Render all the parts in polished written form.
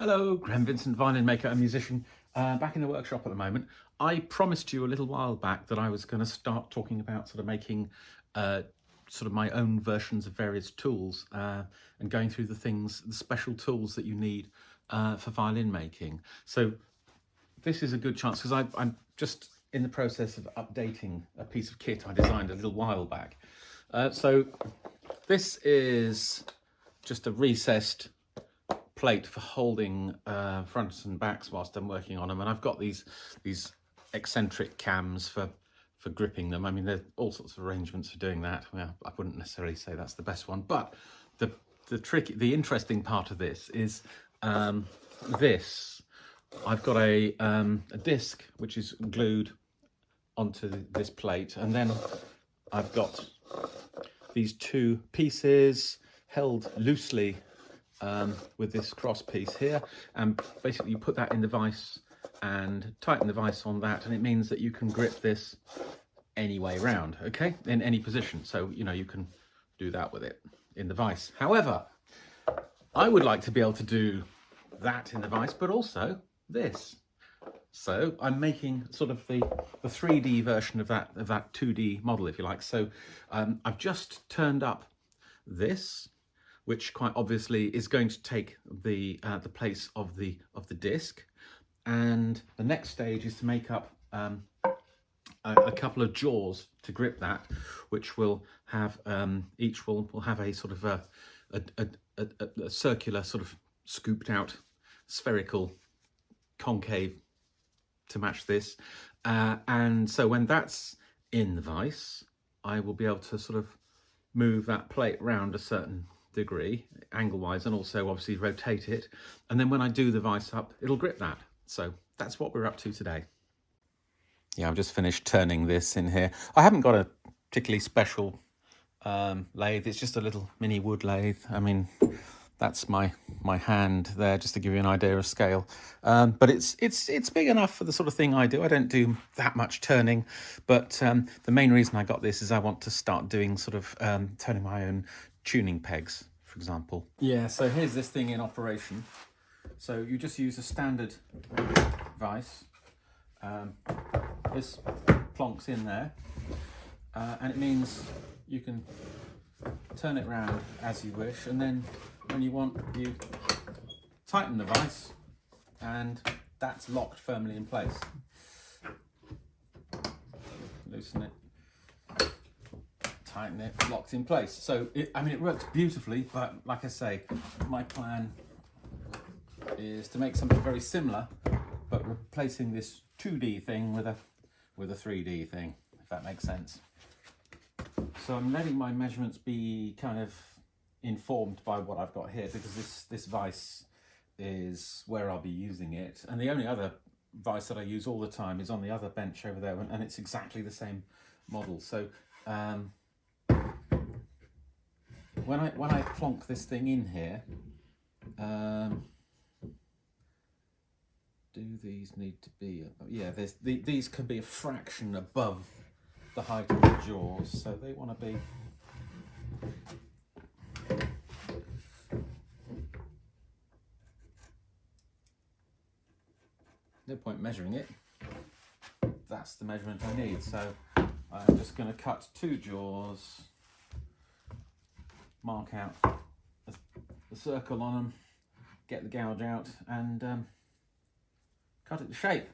Hello, Graham Vincent, violin maker and musician, back in the workshop at the moment. I promised you a little while back that I was going to start talking about sort of making sort of my own versions of various tools and going through the special tools that you need for violin making. So this is a good chance because I'm just in the process of updating a piece of kit I designed a little while back. So this is just a recessed plate for holding fronts and backs whilst I'm working on them, and I've got these eccentric cams for gripping them. I mean, there's all sorts of arrangements for doing that. Well, I wouldn't necessarily say that's the best one, but the interesting part of this is this. I've got a disc which is glued onto this plate, and then I've got these two pieces held loosely with this cross piece here, and basically you put that in the vise and tighten the vise on that, and it means that you can grip this any way round, okay, in any position. So you know, you can do that with it in the vise. However, I would like to be able to do that in the vise, but also this. So I'm making sort of the 3D version of that 2D model, if you like. So I've just turned up this, which quite obviously is going to take the place of the disc, and the next stage is to make up a couple of jaws to grip that, which will have each will have a sort of a circular sort of scooped out spherical concave to match this, and so when that's in the vise, I will be able to sort of move that plate round a certain degree angle wise, and also obviously rotate it, and then when I do the vise up, it'll grip that. So that's what we're up to today. Yeah, I've just finished turning this in here. I haven't got a particularly special lathe. It's just a little mini wood lathe. I mean, that's my hand there, just to give you an idea of scale. But it's big enough for the sort of thing I do. I don't do that much turning, but the main reason I got this is I want to start doing sort of turning my own tuning pegs, for example. Yeah, so here's this thing in operation. So you just use a standard vise. This plonks in there, and it means you can turn it round as you wish, and then when you want, you tighten the vise, and that's locked firmly in place. Loosen it, tighten it, locked in place. So I mean, it works beautifully, but like I say, my plan is to make something very similar, but replacing this 2D thing with a 3D thing, if that makes sense. So I'm letting my measurements be kind of informed by what I've got here, because this vise is where I'll be using it, and the only other vise that I use all the time is on the other bench over there, and it's exactly the same model. So when I plonk this thing in here, do these need to be, yeah, these can be a fraction above the height of the jaws, so they want to be no point measuring it. That's the measurement I need, so I'm just going to cut two jaws, mark out the circle on them, get the gouge out, and cut it to shape.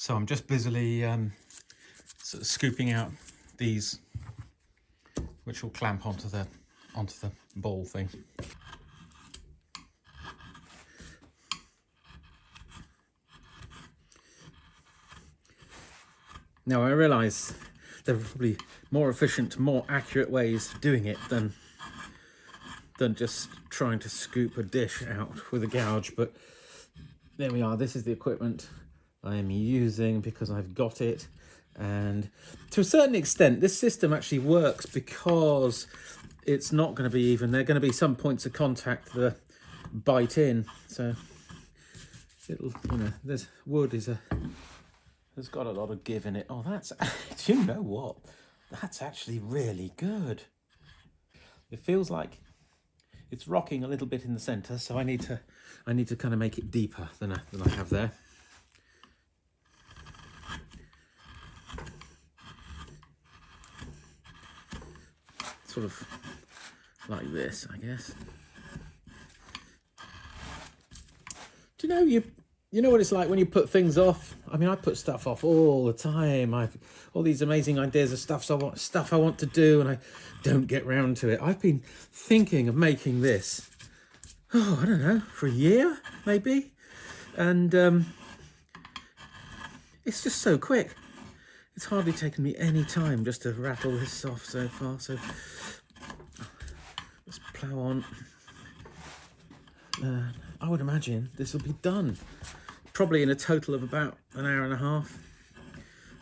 So I'm just busily sort of scooping out these, which will clamp onto the ball thing. Now I realise there are probably more efficient, more accurate ways of doing it than just trying to scoop a dish out with a gouge, but there we are. This is the equipment I am using because I've got it. And to a certain extent, this system actually works because it's not going to be even. There are going to be some points of contact that bite in. So it'll, there's wood has got a lot of give in it. Oh, that's, do you know what? That's actually really good. It feels like it's rocking a little bit in the center, so I need to kind of make it deeper than I have there. Sort of like this, I guess. Do you know you know what it's like when you put things off? I mean, I put stuff off all the time. I've all these amazing ideas of stuff I want to do, and I don't get round to it. I've been thinking of making this, I don't know, for a year maybe, and it's just so quick. It's hardly taken me any time just to rattle this off so far. So let's plough on. I would imagine this will be done probably in a total of about an hour and a half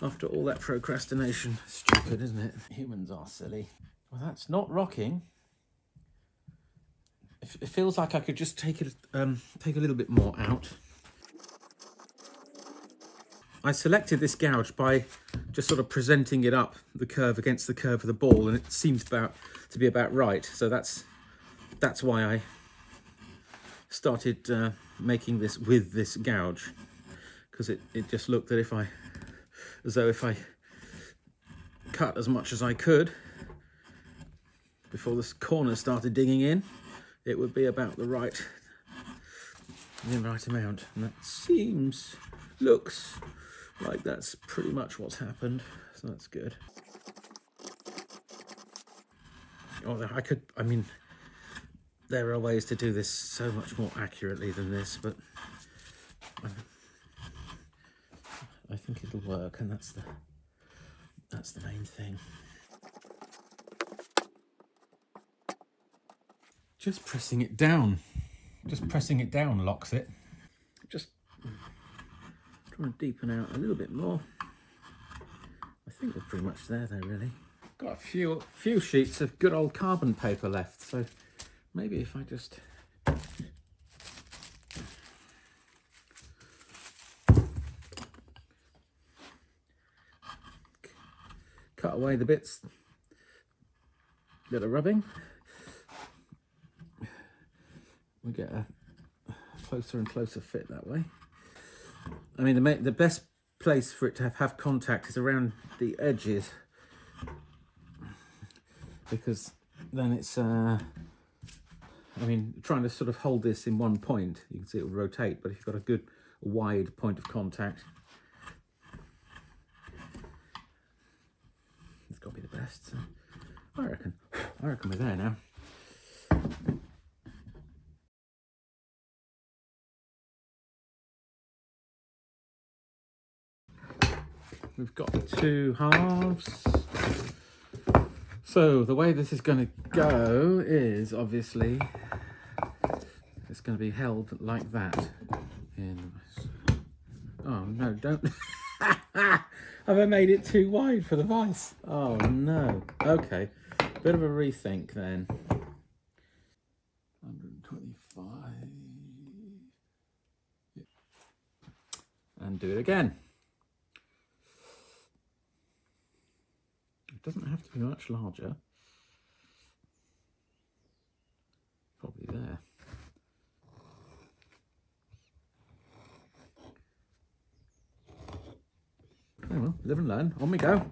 after all that procrastination. Stupid, isn't it? Humans are silly. Well, that's not rocking. It feels like I could just take a little bit more out. I selected this gouge by just sort of presenting it up the curve against the curve of the ball, and it seems to be about right. So that's why I started making this with this gouge, because it just looked that as though if I cut as much as I could before this corner started digging in, it would be about the right amount, and that looks like that's pretty much what's happened, so that's good. Oh, I mean, there are ways to do this so much more accurately than this, but I think it'll work, and that's the main thing. Just pressing it down locks it. Just trying to deepen out a little bit more. I think we're pretty much there though, really. Got a few sheets of good old carbon paper left, so maybe if I just cut away the bits that are rubbing, we get a closer and closer fit that way. I mean, the best place for it to have contact is around the edges, because then it's I mean, trying to sort of hold this in one point, you can see it will rotate, but if you've got a good wide point of contact, it's got to be the best. So I reckon we're there now. We've got the two halves. So the way this is going to go is obviously it's going to be held like that. Oh no, don't. Have I made it too wide for the vise? Oh no. Okay, bit of a rethink then. 125. And do it again. It doesn't have to be much larger. Probably there. Oh well, live and learn. On we go.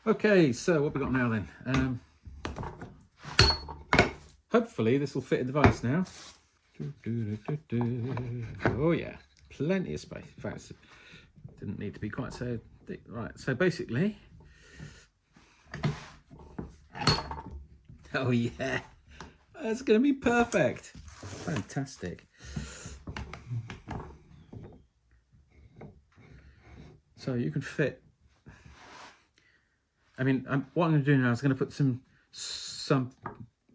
Okay, so what we got now then? Hopefully this will fit in the vise now. Oh yeah, plenty of space. In fact, it didn't need to be quite so thick. Right, so basically, oh yeah, that's going to be perfect. Fantastic. So you can fit, I mean, what I'm going to do now is going to put some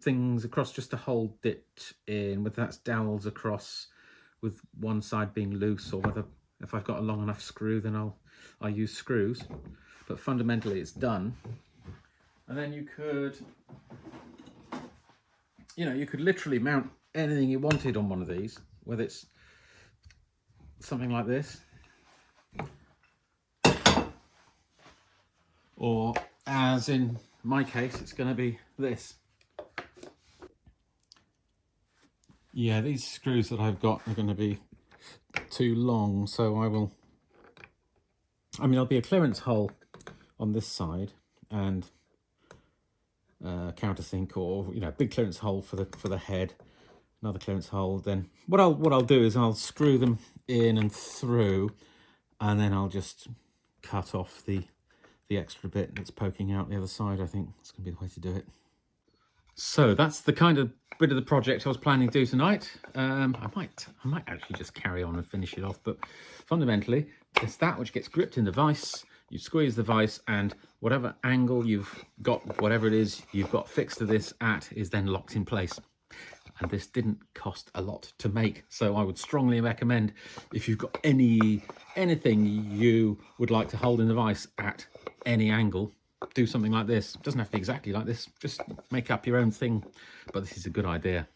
things across just to hold it in, whether that's dowels across with one side being loose, or whether if I've got a long enough screw, then I'll use screws. But fundamentally it's done. And then you could, you could literally mount anything you wanted on one of these, whether it's something like this, or as in my case, it's going to be this. Yeah, these screws that I've got are going to be too long, so there'll be a clearance hole on this side and countersink, or big clearance hole for the head, another clearance hole. Then what I'll do is I'll screw them in and through, and then I'll just cut off the extra bit that's poking out the other side. I think it's going to be the way to do it. So that's the kind of bit of the project I was planning to do tonight. I might actually just carry on and finish it off, but fundamentally it's that which gets gripped in the vise. You squeeze the vise, and whatever angle you've got, whatever it is you've got fixed to this at, is then locked in place. And this didn't cost a lot to make, so I would strongly recommend, if you've got anything you would like to hold in the vise at any angle, do something like this. It doesn't have to be exactly like this, just make up your own thing, but this is a good idea.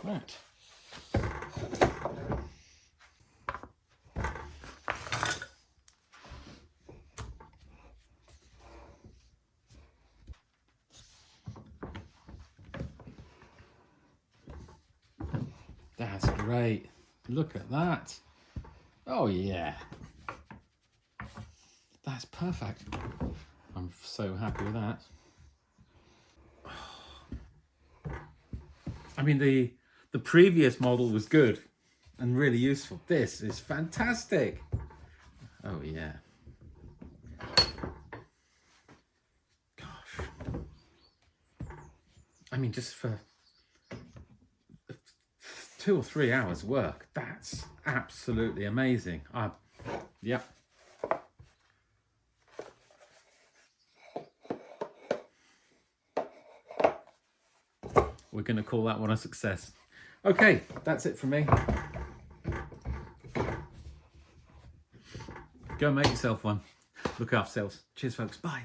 Right. That's great. Look at that. Oh yeah. That's perfect. I'm so happy with that. I mean, the previous model was good and really useful. This is fantastic. Oh yeah. Gosh. I mean, just for 2 or 3 hours work, that's absolutely amazing. Yep. We're going to call that one a success. Okay, that's it from me. Go make yourself one. Look after yourselves. Cheers, folks. Bye.